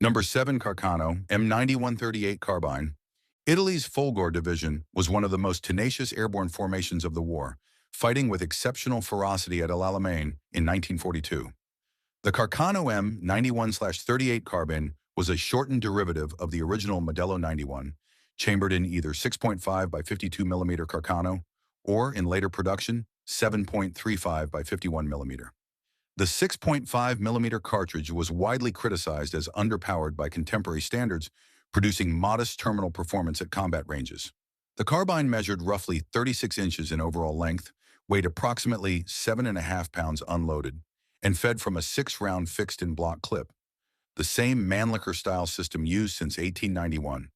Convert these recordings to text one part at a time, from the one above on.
Number 7 Carcano M91 38 Carbine. Italy's Folgore Division was one of the most tenacious airborne formations of the war, fighting with exceptional ferocity at Alamein in 1942. The Carcano M91/38 Carbine was a shortened derivative of the original Modello 91, chambered in either 6.5 by 52 mm Carcano or, in later production, 7.35 by 51 mm. The 6.5 mm cartridge was widely criticized as underpowered by contemporary standards, producing modest terminal performance at combat ranges. The carbine measured roughly 36 inches in overall length, weighed approximately 7.5 pounds unloaded, and fed from a 6-round fixed-in-block clip, the same Mannlicher-style system used since 1891.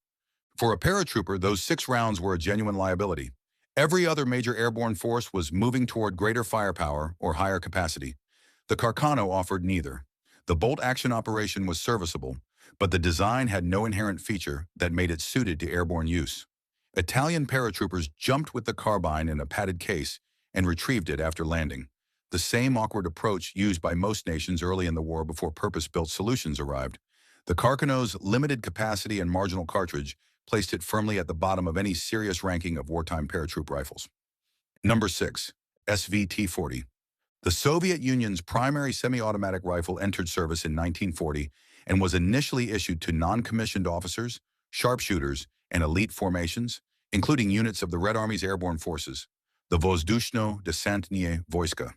For a paratrooper, those 6 rounds were a genuine liability. Every other major airborne force was moving toward greater firepower or higher capacity. The Carcano offered neither. The bolt-action operation was serviceable, but the design had no inherent feature that made it suited to airborne use. Italian paratroopers jumped with the carbine in a padded case and retrieved it after landing, the same awkward approach used by most nations early in the war before purpose-built solutions arrived. The Carcano's limited capacity and marginal cartridge placed it firmly at the bottom of any serious ranking of wartime paratroop rifles. Number 6. SVT-40. The Soviet Union's primary semi-automatic rifle entered service in 1940 and was initially issued to non-commissioned officers, sharpshooters, and elite formations, including units of the Red Army's airborne forces, the Vozdushno-Desantnye Voyska.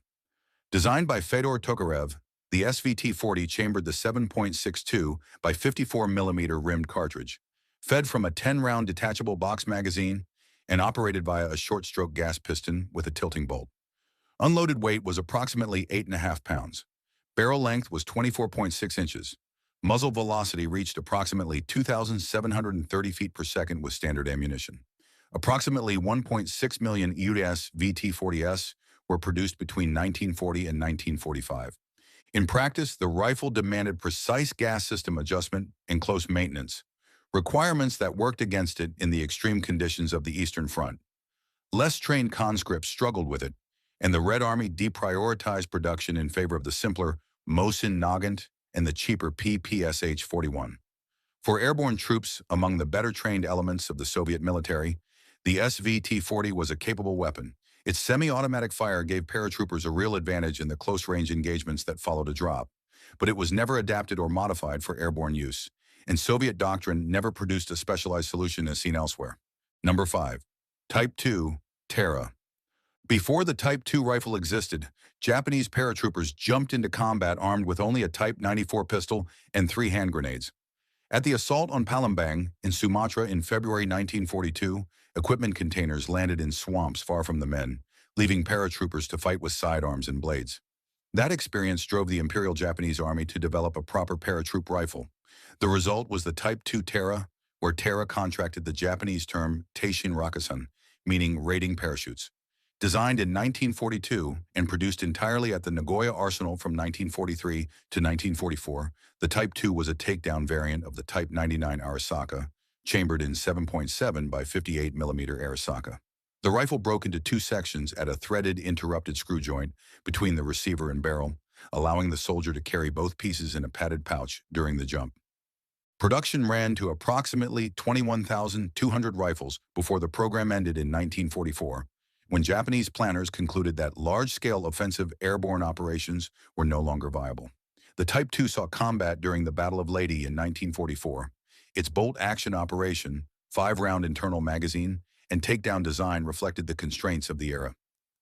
Designed by Fyodor Tokarev, the SVT-40 chambered the 7.62 by 54 mm rimmed cartridge, fed from a 10-round detachable box magazine, and operated via a short-stroke gas piston with a tilting bolt. Unloaded weight was approximately 8.5 pounds. Barrel length was 24.6 inches. Muzzle velocity reached approximately 2,730 feet per second with standard ammunition. Approximately 1.6 million US VT-40s were produced between 1940 and 1945. In practice, the rifle demanded precise gas system adjustment and close maintenance, requirements that worked against it in the extreme conditions of the Eastern Front. Less trained conscripts struggled with it, and the Red Army deprioritized production in favor of the simpler Mosin Nagant and the cheaper PPSH-41. For airborne troops among the better-trained elements of the Soviet military, the SVT-40 was a capable weapon. Its semi-automatic fire gave paratroopers a real advantage in the close-range engagements that followed a drop, but it was never adapted or modified for airborne use, and Soviet doctrine never produced a specialized solution as seen elsewhere. Number 5. Type 2 TERA. Before the Type 2 rifle existed, Japanese paratroopers jumped into combat armed with only a Type 94 pistol and 3 hand grenades. At the assault on Palembang in Sumatra in February 1942, equipment containers landed in swamps far from the men, leaving paratroopers to fight with sidearms and blades. That experience drove the Imperial Japanese Army to develop a proper paratroop rifle. The result was the Type 2 TERA, where TERA contracted the Japanese term Teishin Rakusan, meaning raiding parachutes. Designed in 1942 and produced entirely at the Nagoya Arsenal from 1943 to 1944, the Type 2 was a takedown variant of the Type 99 Arisaka, chambered in 7.7 by 58 mm Arisaka. The rifle broke into 2 sections at a threaded interrupted screw joint between the receiver and barrel, allowing the soldier to carry both pieces in a padded pouch during the jump. Production ran to approximately 21,200 rifles before the program ended in 1944, when Japanese planners concluded that large-scale offensive airborne operations were no longer viable. The Type 2 saw combat during the Battle of Leyte in 1944. Its bolt-action operation, 5-round internal magazine, and takedown design reflected the constraints of the era.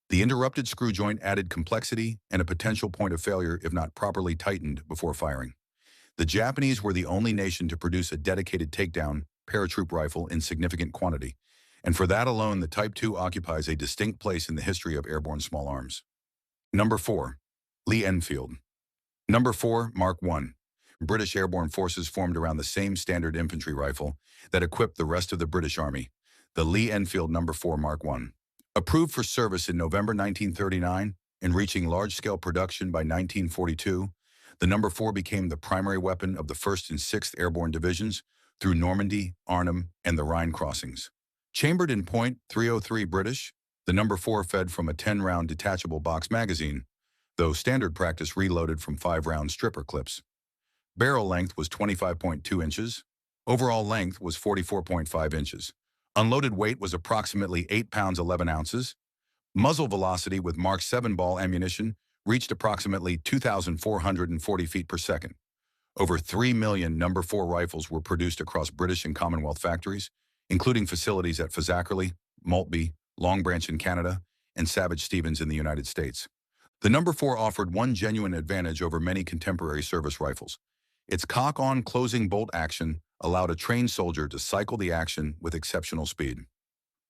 The interrupted screw joint added complexity and a potential point of failure if not properly tightened before firing. The Japanese were the only nation to produce a dedicated takedown paratroop rifle in significant quantity, and for that alone, the Type 2 occupies a distinct place in the history of airborne small arms. Number 4. Lee-Enfield. Number 4, Mark I. British airborne forces formed around the same standard infantry rifle that equipped the rest of the British Army, the Lee-Enfield No. 4 Mark I. Approved for service in November 1939 and reaching large-scale production by 1942, the No. 4 became the primary weapon of the 1st and 6th Airborne Divisions through Normandy, Arnhem, and the Rhine crossings. Chambered in .303 British, the No. 4 fed from a 10-round detachable box magazine, though standard practice reloaded from 5-round stripper clips. Barrel length was 25.2 inches. Overall length was 44.5 inches. Unloaded weight was approximately 8 pounds 11 ounces. Muzzle velocity with Mark 7 ball ammunition reached approximately 2,440 feet per second. Over 3 million No. 4 rifles were produced across British and Commonwealth factories, including facilities at Fazakerley, Maltby, Long Branch in Canada, and Savage Stevens in the United States. The No. 4 offered one genuine advantage over many contemporary service rifles. Its cock-on closing bolt action allowed a trained soldier to cycle the action with exceptional speed.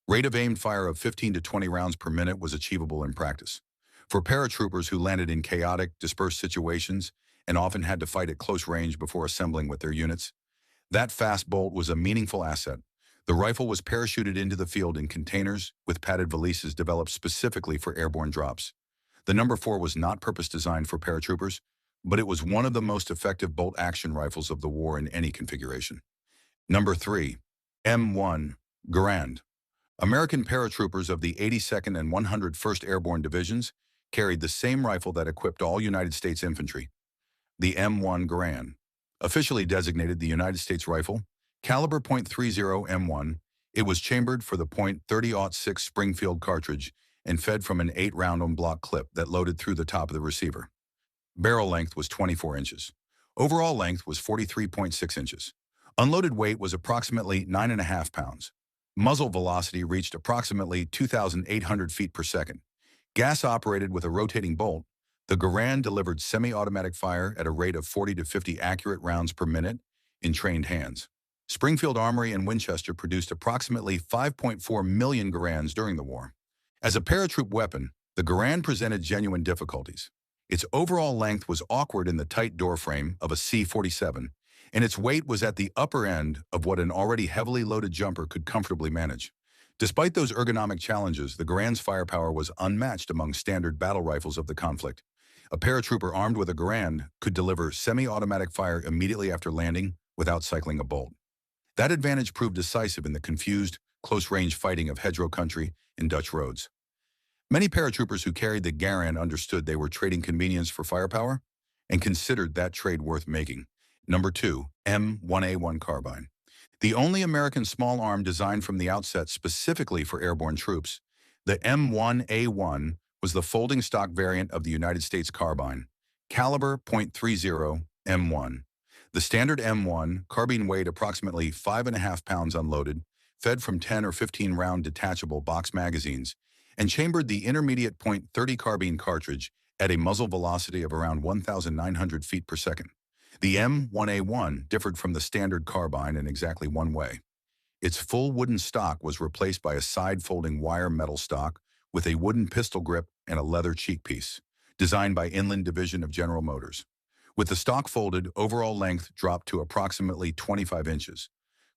Rate of aimed fire of 15 to 20 rounds per minute was achievable in practice. For paratroopers who landed in chaotic, dispersed situations and often had to fight at close range before assembling with their units, that fast bolt was a meaningful asset. The rifle was parachuted into the field in containers with padded valises developed specifically for airborne drops. The No. 4 was not purpose-designed for paratroopers, but it was one of the most effective bolt-action rifles of the war in any configuration. Number 3. M1 Garand. American paratroopers of the 82nd and 101st Airborne Divisions carried the same rifle that equipped all United States infantry, the M1 Garand. Officially designated the United States rifle, caliber .30 M1, it was chambered for the .30-06 Springfield cartridge and fed from an 8-round on-block clip that loaded through the top of the receiver. Barrel length was 24 inches. Overall length was 43.6 inches. Unloaded weight was approximately 9.5 pounds. Muzzle velocity reached approximately 2,800 feet per second. Gas-operated with a rotating bolt, the Garand delivered semi-automatic fire at a rate of 40 to 50 accurate rounds per minute in trained hands. Springfield Armory and Winchester produced approximately 5.4 million Garands during the war. As a paratroop weapon, the Garand presented genuine difficulties. Its overall length was awkward in the tight doorframe of a C-47, and its weight was at the upper end of what an already heavily loaded jumper could comfortably manage. Despite those ergonomic challenges, the Garand's firepower was unmatched among standard battle rifles of the conflict. A paratrooper armed with a Garand could deliver semi-automatic fire immediately after landing without cycling a bolt. That advantage proved decisive in the confused, close-range fighting of hedgerow country and Dutch roads. Many paratroopers who carried the Garand understood they were trading convenience for firepower and considered that trade worth making. Number 2, M1A1 Carbine. The only American small arm designed from the outset specifically for airborne troops, the M1A1 was the folding stock variant of the United States carbine, caliber .30 M1. The standard M1 carbine weighed approximately 5.5 pounds unloaded, fed from 10 or 15 round detachable box magazines, and chambered the intermediate .30 carbine cartridge at a muzzle velocity of around 1,900 feet per second. The M1A1 differed from the standard carbine in exactly one way. Its full wooden stock was replaced by a side-folding wire metal stock with a wooden pistol grip and a leather cheek piece, designed by Inland Division of General Motors. With the stock folded, overall length dropped to approximately 25 inches,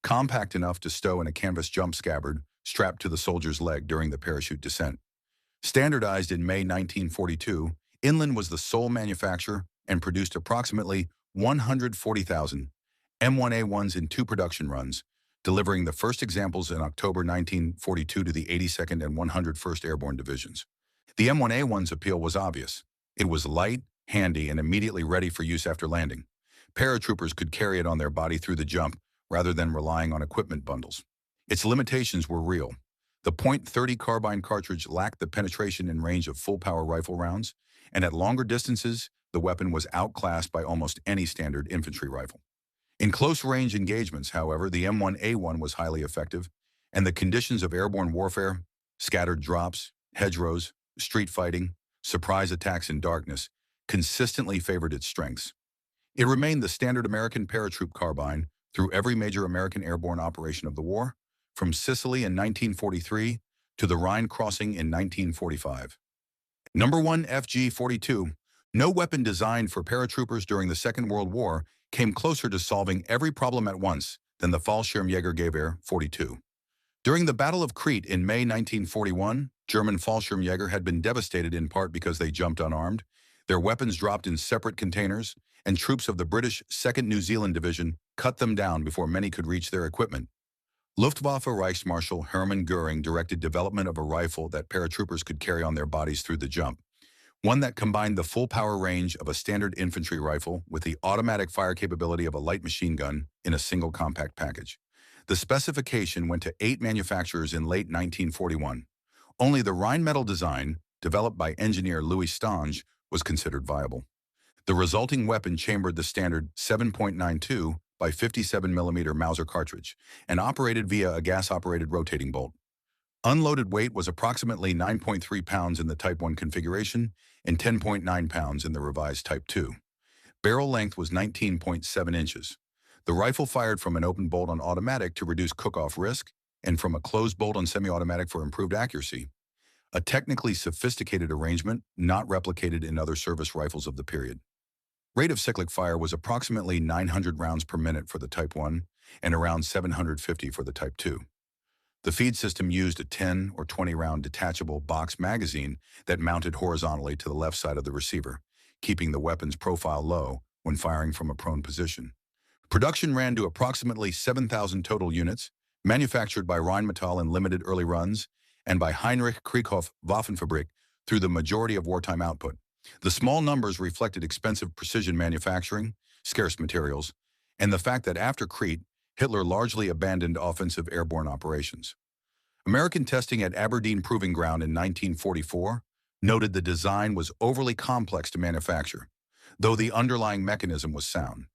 compact enough to stow in a canvas jump scabbard strapped to the soldier's leg during the parachute descent. Standardized in May 1942, Inland was the sole manufacturer and produced approximately 140,000 M1A1s in 2 production runs, delivering the first examples in October 1942 to the 82nd and 101st Airborne Divisions. The M1A1's appeal was obvious. It was light, handy, and immediately ready for use after landing. Paratroopers could carry it on their body through the jump rather than relying on equipment bundles. Its limitations were real. The .30 carbine cartridge lacked the penetration and range of full-power rifle rounds, and at longer distances, the weapon was outclassed by almost any standard infantry rifle. In close-range engagements, however, the M1A1 was highly effective, and the conditions of airborne warfare, scattered drops, hedgerows, street fighting, surprise attacks in darkness, consistently favored its strengths. It remained the standard American paratroop carbine through every major American airborne operation of the war, from Sicily in 1943 to the Rhine crossing in 1945. Number 1 FG-42. No weapon designed for paratroopers during the Second World War came closer to solving every problem at once than the Fallschirmjäger Gewehr 42. During the Battle of Crete in May 1941, German Fallschirmjäger had been devastated in part because they jumped unarmed, their weapons dropped in separate containers, and troops of the British 2nd New Zealand Division cut them down before many could reach their equipment. Luftwaffe Reichsmarschall Hermann Göring directed development of a rifle that paratroopers could carry on their bodies through the jump. one that combined the full power range of a standard infantry rifle with the automatic fire capability of a light machine gun in a single compact package. The specification went to 8 manufacturers in late 1941. Only the Rhine metal design, developed by engineer Louis Stange, was considered viable. The resulting weapon chambered the standard 7.92 by 57 mm Mauser cartridge and operated via a gas-operated rotating bolt. Unloaded weight was approximately 9.3 pounds in the Type 1 configuration and 10.9 pounds in the revised Type 2. Barrel length was 19.7 inches. The rifle fired from an open bolt on automatic to reduce cook-off risk and from a closed bolt on semi-automatic for improved accuracy, a technically sophisticated arrangement not replicated in other service rifles of the period. Rate of cyclic fire was approximately 900 rounds per minute for the Type 1 and around 750 for the Type 2. The feed system used a 10 or 20 round detachable box magazine that mounted horizontally to the left side of the receiver, keeping the weapon's profile low when firing from a prone position. Production ran to approximately 7,000 total units, manufactured by Rheinmetall in limited early runs and by Heinrich Krieghoff Waffenfabrik through the majority of wartime output. The small numbers reflected expensive precision manufacturing, scarce materials, and the fact that after Crete, Hitler largely abandoned offensive airborne operations. American testing at Aberdeen Proving Ground in 1944 noted the design was overly complex to manufacture, though the underlying mechanism was sound.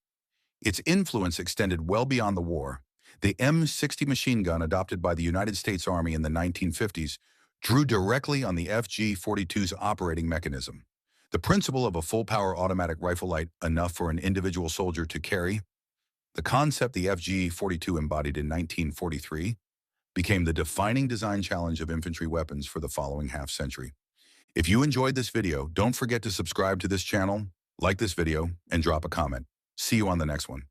Its influence extended well beyond the war. The M60 machine gun adopted by the United States Army in the 1950s drew directly on the FG-42's operating mechanism. The principle of a full-power automatic rifle light enough for an individual soldier to carry, the concept the FG-42 embodied in 1943, became the defining design challenge of infantry weapons for the following half-century. If you enjoyed this video, don't forget to subscribe to this channel, like this video, and drop a comment. See you on the next one.